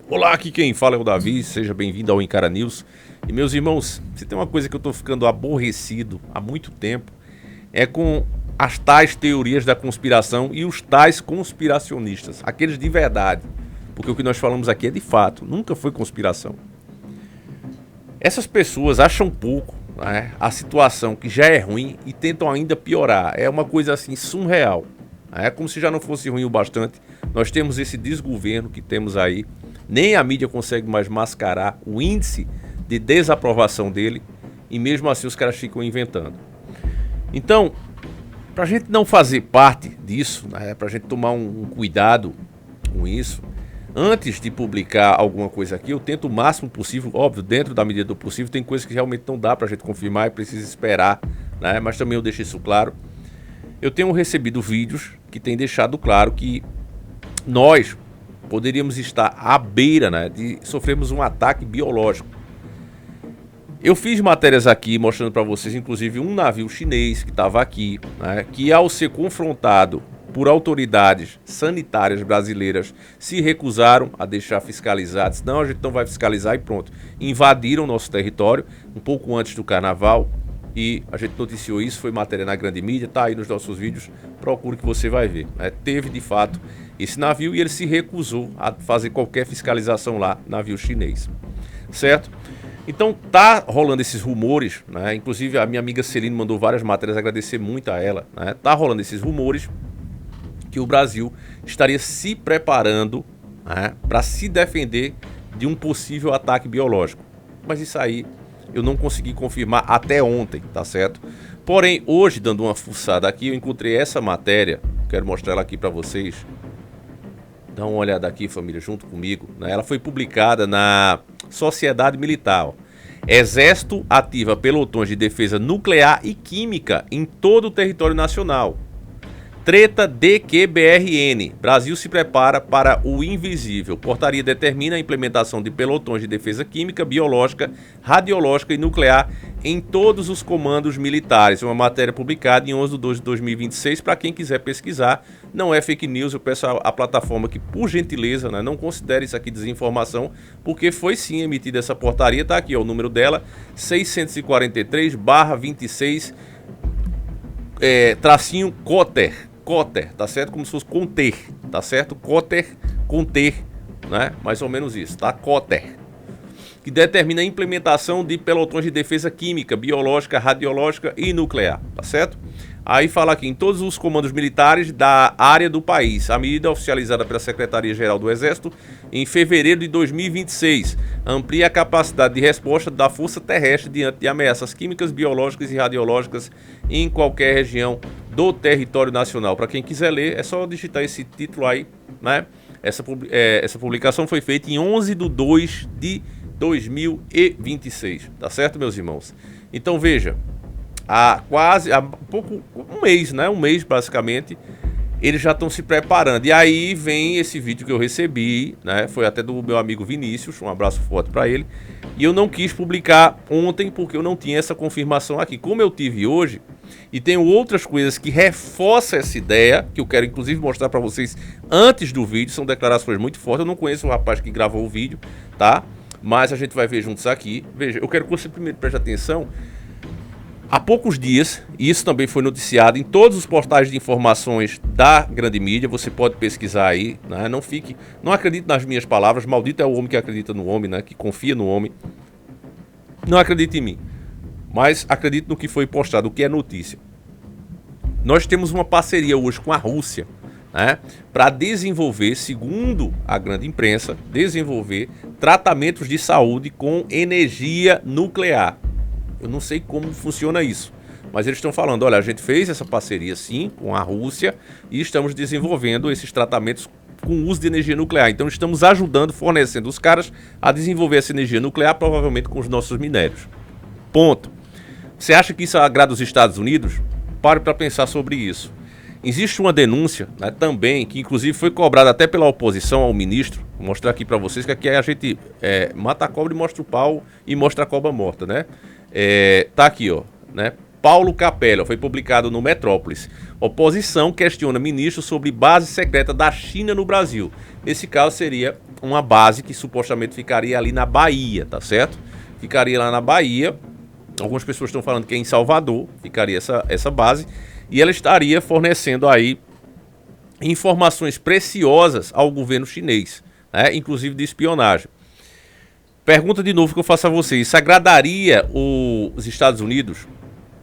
Olá, aqui quem fala é o Davi, seja bem-vindo ao Encara News. E meus irmãos, se tem uma coisa que eu tô ficando aborrecido há muito tempo, é com as tais teorias da conspiração e os tais conspiracionistas, aqueles de verdade. Porque o que nós falamos aqui é de fato, nunca foi conspiração. Essas pessoas acham pouco, né, a situação que já é ruim e tentam ainda piorar. É uma coisa assim surreal. É como se já não fosse ruim o bastante. Nós temos esse desgoverno que temos aí. Nem a mídia consegue mais mascarar o índice de desaprovação dele. E mesmo assim os caras ficam inventando. Então, para a gente não fazer parte disso, né, para a gente tomar um cuidado com isso, antes de publicar alguma coisa aqui, eu tento o máximo possível, óbvio, dentro da medida do possível. Tem coisas que realmente não dá para a gente confirmar e precisa esperar, né, mas também eu deixo isso claro. Eu tenho recebido vídeos que têm deixado claro que nós poderíamos estar à beira, né, de sofrermos um ataque biológico. Eu fiz matérias aqui mostrando para vocês, inclusive, um navio chinês que estava aqui, né, que ao ser confrontado por autoridades sanitárias brasileiras, se recusaram a deixar fiscalizar. Disse, não, a gente não vai fiscalizar e pronto. Invadiram nosso território um pouco antes do carnaval. E a gente noticiou isso, foi matéria na grande mídia, tá aí nos nossos vídeos, procure que você vai ver. Teve de fato esse navio e ele se recusou a fazer qualquer fiscalização lá, navio chinês, certo? Então tá rolando esses rumores, né? Inclusive a minha amiga Celine mandou várias matérias, agradecer muito a ela, né? Tá rolando esses rumores que o Brasil estaria se preparando, né, para se defender de um possível ataque biológico. Mas isso aí eu não consegui confirmar até ontem, tá certo? Porém, hoje, dando uma fuçada aqui, eu encontrei essa matéria. Quero mostrar ela aqui para vocês. Dá uma olhada aqui, família, junto comigo, né? Ela foi publicada na Sociedade Militar. Ó. Exército ativa pelotões de defesa nuclear e química em todo o território nacional. Treta DQBRN. Brasil se prepara para o invisível. Portaria determina a implementação de pelotões de defesa química, biológica, radiológica e nuclear em todos os comandos militares. Uma matéria publicada em 11 de 2 de 2026. Para quem quiser pesquisar, não é fake news. Eu peço à plataforma que, por gentileza, né, não considere isso aqui desinformação, porque foi sim emitida essa portaria. Está aqui ó, o número dela, 643/26, tracinho Cotter. Cotter, tá certo? Como se fosse conter, tá certo? Cotter, conter, né? Mais ou menos isso, tá? Cotter. Que determina a implementação de pelotões de defesa química, biológica, radiológica e nuclear, tá certo? Aí fala aqui, em todos os comandos militares da área do país. A medida oficializada pela Secretaria-Geral do Exército em fevereiro de 2026 amplia a capacidade de resposta da Força Terrestre diante de ameaças químicas, biológicas e radiológicas em qualquer região do território nacional. Para quem quiser ler, é só digitar esse título aí, né? Essa publicação foi feita em 11 de 2 de 2026, tá certo, meus irmãos? Então veja, há um mês, né? Um mês basicamente, eles já estão se preparando. E aí vem esse vídeo que eu recebi, né? Foi até do meu amigo Vinícius, um abraço forte para ele. E eu não quis publicar ontem porque eu não tinha essa confirmação aqui. Como eu tive hoje, e tenho outras coisas que reforçam essa ideia, que eu quero inclusive mostrar para vocês antes do vídeo, são declarações muito fortes. Eu não conheço o rapaz que gravou o vídeo, tá? Mas a gente vai ver juntos aqui. Veja, eu quero que você primeiro preste atenção. Há poucos dias, e isso também foi noticiado em todos os portais de informações da grande mídia, você pode pesquisar aí, né? Não acredite nas minhas palavras, maldito é o homem que acredita no homem, né? Que confia no homem. Não acredite em mim, mas acredite no que foi postado, o que é notícia. Nós temos uma parceria hoje com a Rússia, né? Para desenvolver, segundo a grande imprensa, desenvolver tratamentos de saúde com energia nuclear. Eu não sei como funciona isso, mas eles estão falando, olha, a gente fez essa parceria sim com a Rússia e estamos desenvolvendo esses tratamentos com uso de energia nuclear. Então estamos ajudando, fornecendo os caras a desenvolver essa energia nuclear, provavelmente com os nossos minérios. Ponto. Você acha que isso agrada os Estados Unidos? Pare para pensar sobre isso. Existe uma denúncia, né, também, que inclusive foi cobrada até pela oposição ao ministro. Vou mostrar aqui para vocês que aqui a gente mata a cobra e mostra o pau e mostra a cobra morta, né? Tá aqui, ó, né? Paulo Capello, foi publicado no Metrópolis. Oposição questiona ministro sobre base secreta da China no Brasil. Nesse caso seria uma base que supostamente ficaria ali na Bahia, tá certo? Ficaria lá na Bahia. Algumas pessoas estão falando que é em Salvador, ficaria essa base. E ela estaria fornecendo aí informações preciosas ao governo chinês, né? Inclusive de espionagem. Pergunta de novo que eu faço a vocês: isso agradaria os Estados Unidos?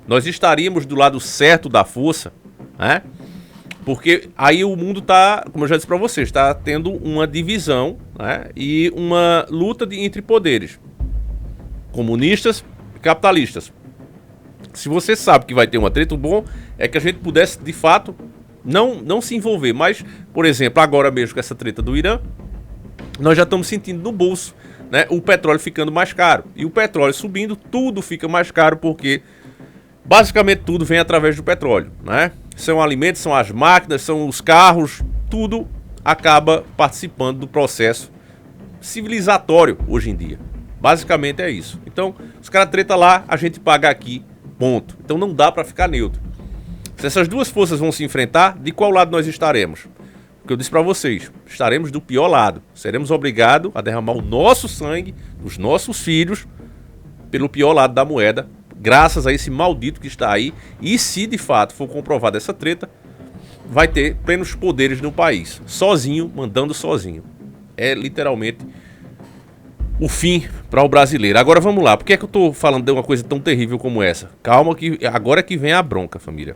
Nós estaríamos do lado certo da força, né? Porque aí o mundo está, como eu já disse para vocês, está tendo uma divisão, né? E uma luta entre poderes comunistas e capitalistas. Se você sabe que vai ter uma treta, o bom é que a gente pudesse, de fato, não se envolver. Mas, por exemplo, agora mesmo com essa treta do Irã, nós já estamos sentindo no bolso, né, o petróleo ficando mais caro. E o petróleo subindo, tudo fica mais caro, porque basicamente tudo vem através do petróleo, né? São alimentos, são as máquinas, são os carros, tudo acaba participando do processo civilizatório hoje em dia. Basicamente é isso. Então, os caras treta lá, a gente paga aqui, ponto. Então não dá para ficar neutro. Se essas duas forças vão se enfrentar, de qual lado nós estaremos? Porque eu disse para vocês, estaremos do pior lado. Seremos obrigados a derramar o nosso sangue, os nossos filhos, pelo pior lado da moeda, graças a esse maldito que está aí. E se de fato for comprovada essa treta, vai ter plenos poderes no país. Sozinho, mandando sozinho. É literalmente o fim para o brasileiro. Agora vamos lá. Por que é que eu estou falando de uma coisa tão terrível como essa? Calma que agora é que vem a bronca, família.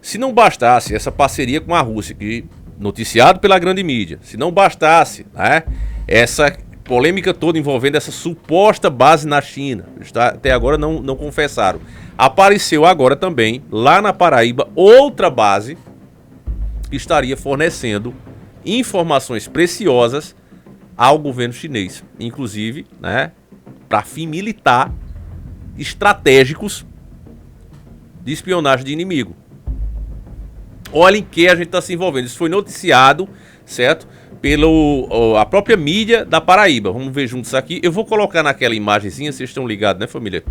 Se não bastasse essa parceria com a Rússia, que noticiado pela grande mídia, se não bastasse, né, essa polêmica toda envolvendo essa suposta base na China, até agora não confessaram, apareceu agora também, lá na Paraíba, outra base que estaria fornecendo informações preciosas ao governo chinês, inclusive, né, para fim militar, estratégicos de espionagem de inimigo. Olhem que a gente está se envolvendo. Isso foi noticiado, certo? Pela própria mídia da Paraíba. Vamos ver juntos aqui. Eu vou colocar naquela imagenzinha, vocês estão ligados, né, família?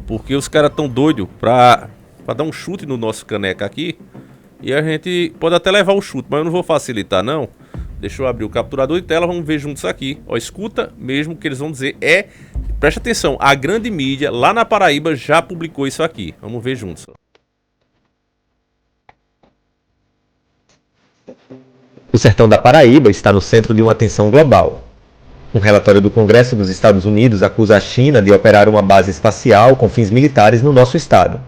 Porque os caras estão doidos pra dar um chute no nosso caneca aqui. E a gente pode até levar o chute, mas eu não vou facilitar, não. Deixa eu abrir o capturador de tela, vamos ver juntos aqui. Ó, escuta mesmo o que eles vão dizer. Presta atenção, a grande mídia lá na Paraíba já publicou isso aqui. Vamos ver juntos. O sertão da Paraíba está no centro de uma tensão global. Um relatório do Congresso dos Estados Unidos acusa a China de operar uma base espacial com fins militares no nosso estado.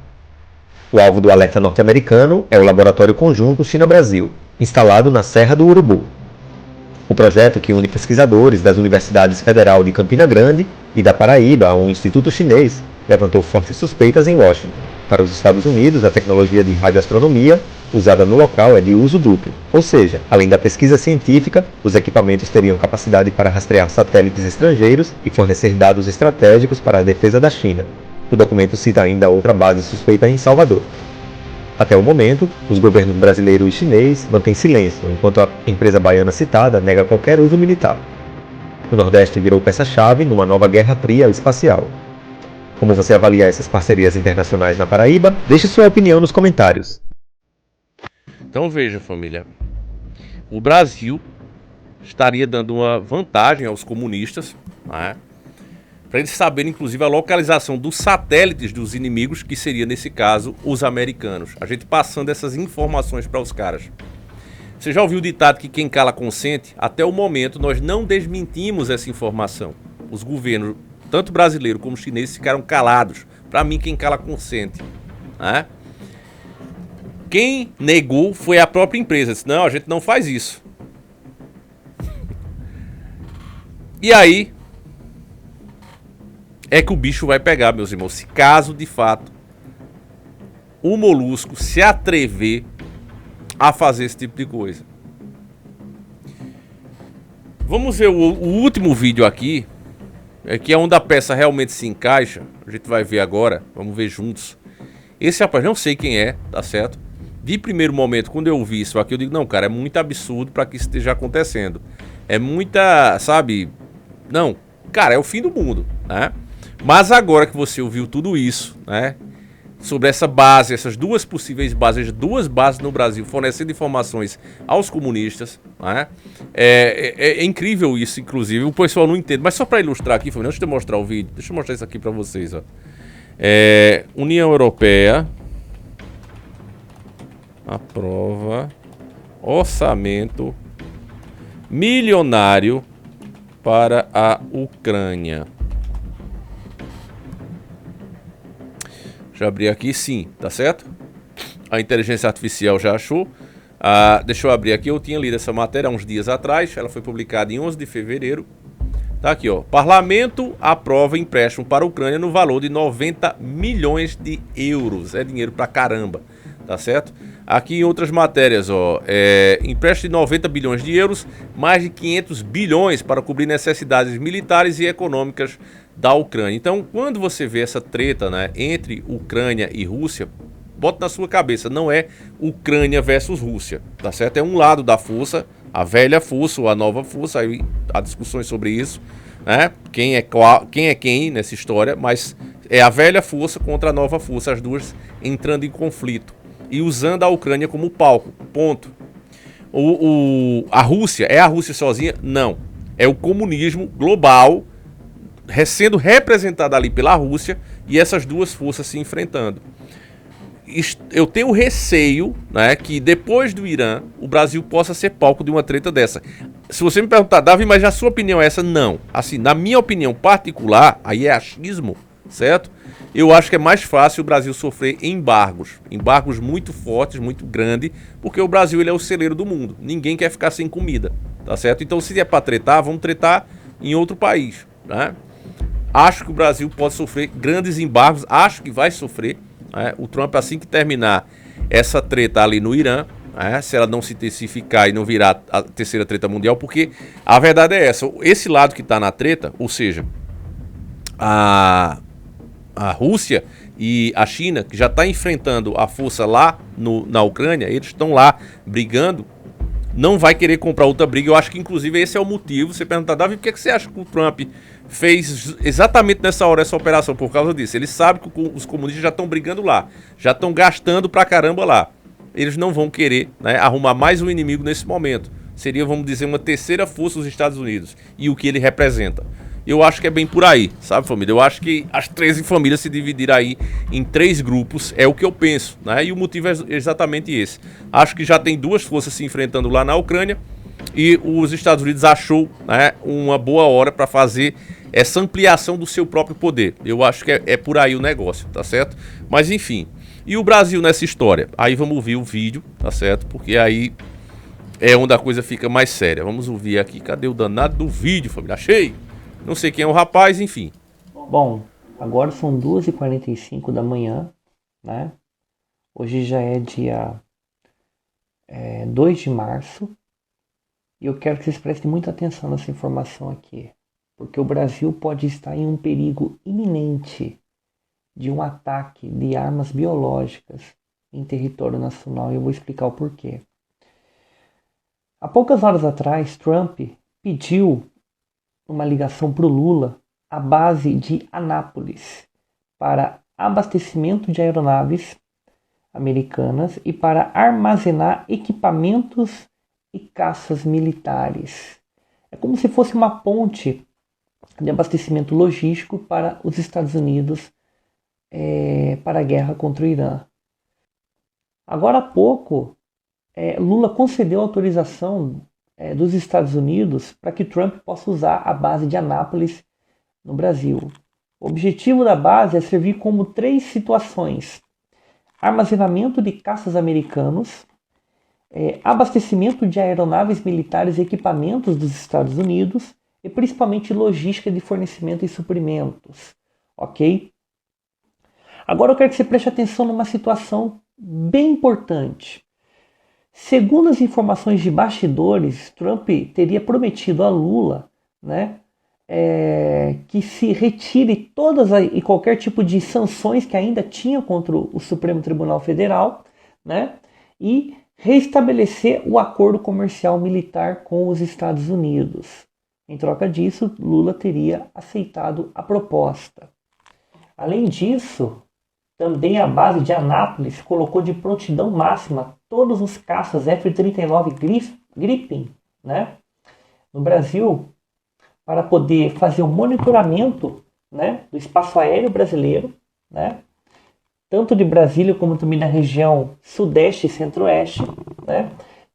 O alvo do alerta norte-americano é o Laboratório Conjunto China-Brasil, instalado na Serra do Urubu. O projeto, que une pesquisadores das Universidades Federal de Campina Grande e da Paraíba a um instituto chinês, levantou fortes suspeitas em Washington. Para os Estados Unidos, a tecnologia de radioastronomia usada no local é de uso duplo, ou seja, além da pesquisa científica, os equipamentos teriam capacidade para rastrear satélites estrangeiros e fornecer dados estratégicos para a defesa da China. O documento cita ainda outra base suspeita em Salvador. Até o momento, os governos brasileiro e chinês mantêm silêncio, enquanto a empresa baiana citada nega qualquer uso militar. O Nordeste virou peça-chave numa nova guerra fria espacial. Como você avalia essas parcerias internacionais na Paraíba? Deixe sua opinião nos comentários. Então veja, família, o Brasil estaria dando uma vantagem aos comunistas, né, para eles saberem inclusive a localização dos satélites dos inimigos, que seria nesse caso os americanos. A gente passando essas informações para os caras. Você já ouviu o ditado que quem cala consente? Até o momento nós não desmentimos essa informação. Os governos, tanto brasileiro como chinês, ficaram calados. Para mim, quem cala consente, né? Quem negou foi a própria empresa. Disse, não, a gente não faz isso. E aí é que o bicho vai pegar, meus irmãos. Se caso, de fato, o Molusco se atrever a fazer esse tipo de coisa. Vamos ver o último vídeo aqui. Que é onde a peça realmente se encaixa. A gente vai ver agora. Vamos ver juntos. Esse rapaz, não sei quem é, tá certo? De primeiro momento, quando eu vi isso aqui, eu digo, não, cara, é muito absurdo para que isso esteja acontecendo. É muita, sabe? Não, cara, é o fim do mundo, né? Mas agora que você ouviu tudo isso, né? sobre essa base, essas duas possíveis bases, duas bases no Brasil, fornecendo informações aos comunistas, né? É incrível isso, inclusive, o pessoal não entende. Mas só para ilustrar aqui, deixa eu mostrar o vídeo, deixa eu mostrar isso aqui para vocês. Ó. União Europeia aprova orçamento milionário para a Ucrânia. Já abri aqui, sim, tá certo? A inteligência artificial já achou. Deixa eu abrir aqui, eu tinha lido essa matéria há uns dias atrás, ela foi publicada em 11 de fevereiro. Tá aqui, ó. Parlamento aprova empréstimo para a Ucrânia no valor de 90 milhões de euros. É dinheiro pra caramba, tá certo? Aqui em outras matérias, ó, empréstimo de 90 bilhões de euros, mais de 500 bilhões para cobrir necessidades militares e econômicas da Ucrânia. Então, quando você vê essa treta, né, entre Ucrânia e Rússia, bota na sua cabeça, não é Ucrânia versus Rússia, tá certo? É um lado da força, a velha força ou a nova força, aí há discussões sobre isso, né? Quem é quem nessa história, mas é a velha força contra a nova força, as duas entrando em conflito e usando a Ucrânia como palco, ponto. A Rússia, é a Rússia sozinha? Não. É o comunismo global sendo representada ali pela Rússia e essas duas forças se enfrentando. Eu tenho receio, né, que depois do Irã, o Brasil possa ser palco de uma treta dessa. Se você me perguntar, Davi, mas a sua opinião é essa? Não. Assim, na minha opinião particular, aí é achismo, certo? Eu acho que é mais fácil o Brasil sofrer embargos muito fortes, muito grandes, porque o Brasil ele é o celeiro do mundo. Ninguém quer ficar sem comida, tá certo? Então, se é para tretar, vamos tretar em outro país, né? Acho que o Brasil pode sofrer grandes embargos, acho que vai sofrer. O Trump, assim que terminar essa treta ali no Irã, se ela não se intensificar e não virar a terceira treta mundial, porque a verdade é essa, esse lado que está na treta, ou seja, a Rússia e a China, que já está enfrentando a força lá na Ucrânia, eles estão lá brigando, não vai querer comprar outra briga. Eu acho que inclusive esse é o motivo. Você pergunta, Davi, por que você acha que o Trump fez exatamente nessa hora essa operação? Por causa disso, ele sabe que os comunistas já estão brigando lá, já estão gastando pra caramba lá. Eles não vão querer, né, arrumar mais um inimigo nesse momento. Seria, vamos dizer, uma terceira força dos Estados Unidos e o que ele representa. Eu acho que é bem por aí, sabe, família? Eu acho que as 13 famílias se dividiram aí em 3 grupos, é o que eu penso, né? E o motivo é exatamente esse. Acho que já tem duas forças se enfrentando lá na Ucrânia e os Estados Unidos achou, né, uma boa hora para fazer essa ampliação do seu próprio poder. Eu acho que é por aí o negócio, tá certo? Mas enfim, e o Brasil nessa história? Aí vamos ouvir o vídeo, tá certo? Porque aí é onde a coisa fica mais séria. Vamos ouvir aqui, cadê o danado do vídeo, família? Achei! Não sei quem é o rapaz, enfim. Bom, agora são 2h45 da manhã, né? Hoje já é dia 2 de março. E eu quero que vocês prestem muita atenção nessa informação aqui. Porque o Brasil pode estar em um perigo iminente de um ataque de armas biológicas em território nacional. E eu vou explicar o porquê. Há poucas horas atrás, Trump pediu uma ligação para o Lula à base de Anápolis para abastecimento de aeronaves americanas e para armazenar equipamentos e caças militares. É como se fosse uma ponte de abastecimento logístico para os Estados Unidos para a guerra contra o Irã. Agora há pouco, Lula concedeu autorização dos Estados Unidos para que Trump possa usar a base de Anápolis no Brasil. O objetivo da base é servir como 3 situações: armazenamento de caças americanos, abastecimento de aeronaves militares e equipamentos dos Estados Unidos e principalmente logística de fornecimento e suprimentos. Ok? Agora eu quero que você preste atenção numa situação bem importante. Segundo as informações de bastidores, Trump teria prometido a Lula, né, que se retire todas e qualquer tipo de sanções que ainda tinha contra o Supremo Tribunal Federal, né, e restabelecer o acordo comercial militar com os Estados Unidos. Em troca disso, Lula teria aceitado a proposta. Além disso, Também a base de Anápolis colocou de prontidão máxima todos os caças F-39 Gripen, né, no Brasil, para poder fazer o monitoramento, né, do espaço aéreo brasileiro, né, tanto de Brasília como também na região sudeste e centro-oeste, né.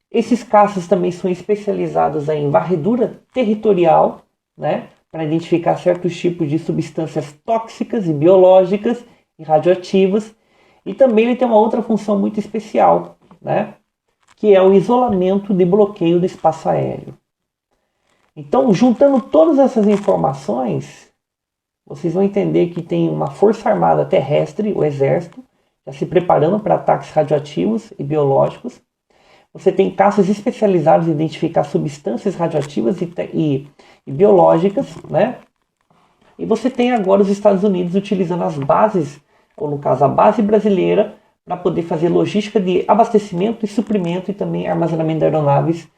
Esses caças também são especializados em varredura territorial, né, para identificar certos tipos de substâncias tóxicas e biológicas e radioativas. E também ele tem uma outra função muito especial, né, que é o isolamento de bloqueio do espaço aéreo. Então, juntando todas essas informações, vocês vão entender que tem uma força armada terrestre, o Exército, já se preparando para ataques radioativos e biológicos. Você tem caças especializados em identificar substâncias radioativas e biológicas, né? E você tem agora os Estados Unidos utilizando as bases, ou no caso a base brasileira, para poder fazer logística de abastecimento e suprimento e também armazenamento de aeronaves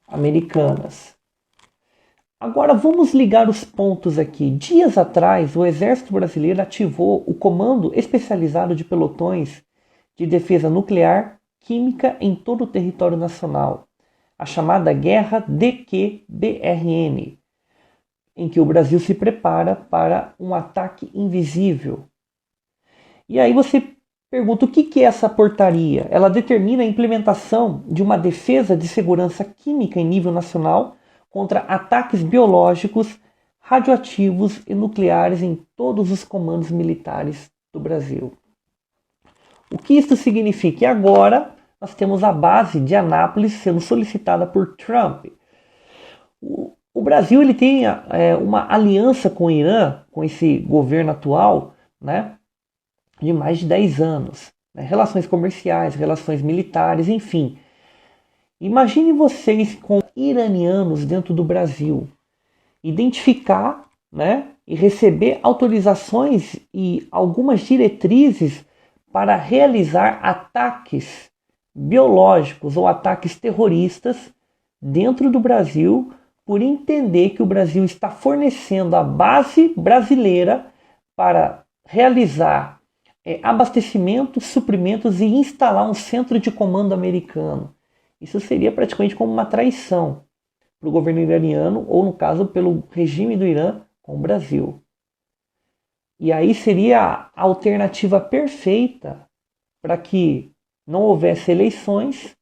americanas. Agora vamos ligar os pontos aqui. Dias atrás, o Exército Brasileiro ativou o Comando Especializado de Pelotões de Defesa Nuclear Química em todo o território nacional, a chamada Guerra DQ-BRN, em que o Brasil se prepara para um ataque invisível. E aí você pergunta, o que é essa portaria? Ela determina a implementação de uma defesa de segurança química em nível nacional contra ataques biológicos, radioativos e nucleares em todos os comandos militares do Brasil. O que isso significa? E agora nós temos a base de Anápolis sendo solicitada por Trump. O Brasil ele tem uma aliança com o Irã, com esse governo atual, né, de mais de 10 anos. Né, relações comerciais, relações militares, enfim. Imagine vocês com iranianos dentro do Brasil. Identificar, né, e receber autorizações e algumas diretrizes para realizar ataques biológicos ou ataques terroristas dentro do Brasil, por entender que o Brasil está fornecendo a base brasileira para realizar abastecimentos, suprimentos e instalar um centro de comando americano. Isso seria praticamente como uma traição para o governo iraniano, ou no caso pelo regime do Irã com o Brasil. E aí seria a alternativa perfeita para que não houvesse eleições,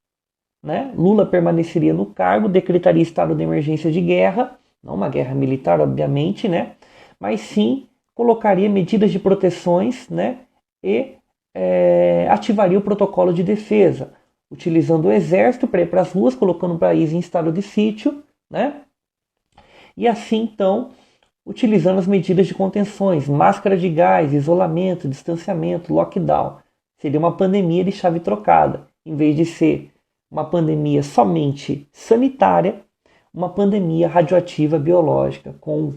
né? Lula permaneceria no cargo, decretaria estado de emergência de guerra, não uma guerra militar, obviamente, né? Mas sim colocaria medidas de proteções, né? E ativaria o protocolo de defesa, utilizando o exército para ir para as ruas, colocando o país em estado de sítio, né? E assim, então, utilizando as medidas de contenções, máscara de gás, isolamento, distanciamento, lockdown. Seria uma pandemia de chave trocada. Em vez de ser uma pandemia somente sanitária, uma pandemia radioativa biológica, com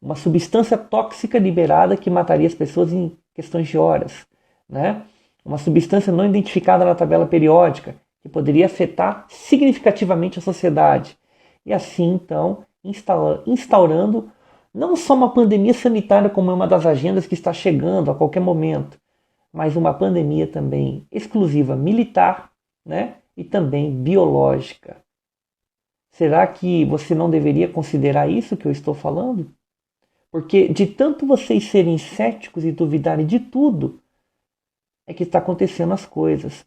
uma substância tóxica liberada que mataria as pessoas em questões de horas, né? Uma substância não identificada na tabela periódica, que poderia afetar significativamente a sociedade. E assim, então, instaurando não só uma pandemia sanitária, como é uma das agendas que está chegando a qualquer momento, mas uma pandemia também exclusiva militar, né? E também biológica. Será que você não deveria considerar isso que eu estou falando? Porque de tanto vocês serem céticos e duvidarem de tudo, é que está acontecendo as coisas.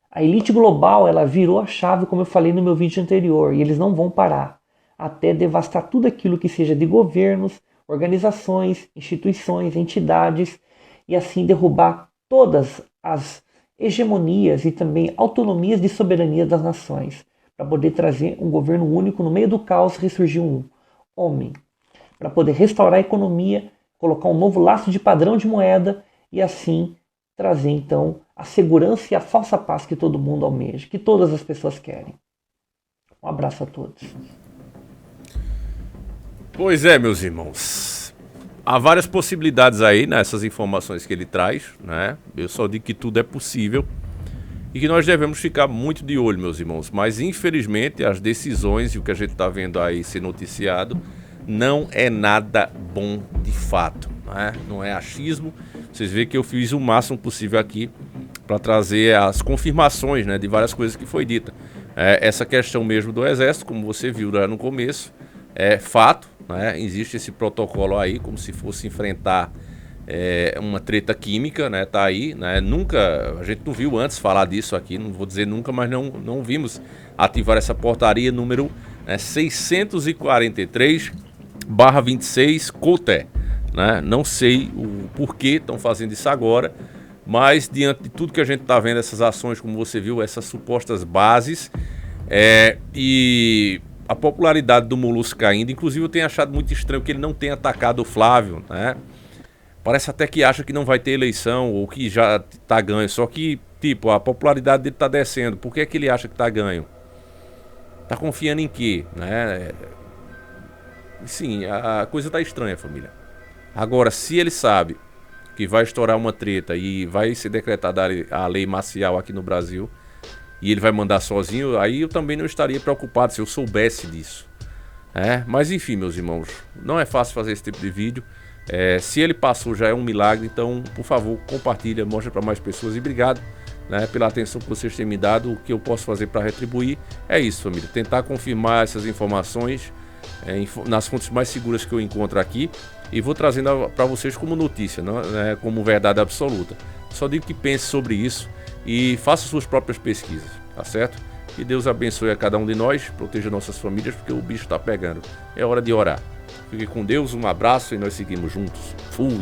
A elite global, ela virou a chave, como eu falei no meu vídeo anterior, e eles não vão parar até devastar tudo aquilo que seja de governos, organizações, instituições, entidades, e assim derrubar todas as hegemonias e também autonomias de soberania das nações, para poder trazer um governo único. No meio do caos ressurgiu um homem, para poder restaurar a economia, colocar um novo laço de padrão de moeda e assim trazer então a segurança e a falsa paz que todo mundo almeja, que todas as pessoas querem. Um abraço a todos. Pois é, meus irmãos. Há várias possibilidades aí nessas informações que ele traz, né? Eu só digo que tudo é possível e que nós devemos ficar muito de olho, meus irmãos. Mas infelizmente as decisões e o que a gente está vendo aí ser noticiado não é nada bom de fato. não é achismo. Vocês veem que eu fiz o máximo possível aqui para trazer as confirmações, né, de várias coisas que foi dita. Essa questão mesmo do Exército, como você viu lá no começo, é fato, né? Existe esse protocolo aí, como se fosse enfrentar uma treta química, né? Tá aí, né? Nunca, a gente não viu antes falar disso aqui, não vou dizer nunca, mas não vimos ativar essa portaria número 643/26 COTE, né? Não sei o porquê estão fazendo isso agora, mas diante de tudo que a gente está vendo, essas ações, como você viu, essas supostas bases, e a popularidade do Molusco caindo, inclusive eu tenho achado muito estranho que ele não tenha atacado o Flávio, né? Parece até que acha que não vai ter eleição ou que já está ganho, só que, tipo, a popularidade dele está descendo. Por que é que ele acha que está ganho? Tá confiando em quê, né? Sim, a coisa tá estranha, família. Agora, se ele sabe que vai estourar uma treta e vai ser decretada a lei marcial aqui no Brasil, e ele vai mandar sozinho, aí eu também não estaria preocupado se eu soubesse disso. Mas enfim, meus irmãos, não é fácil fazer esse tipo de vídeo. Se ele passou já é um milagre, então por favor compartilha, mostra para mais pessoas, e obrigado, né, pela atenção que vocês têm me dado. O que eu posso fazer para retribuir é isso, família, tentar confirmar essas informações nas fontes mais seguras que eu encontro aqui, e vou trazendo para vocês como notícia, não, né, como verdade absoluta. Só digo que pense sobre isso e faça suas próprias pesquisas, tá certo? Que Deus abençoe a cada um de nós, proteja nossas famílias, porque o bicho tá pegando. É hora de orar. Fique com Deus, um abraço e nós seguimos juntos. Fui!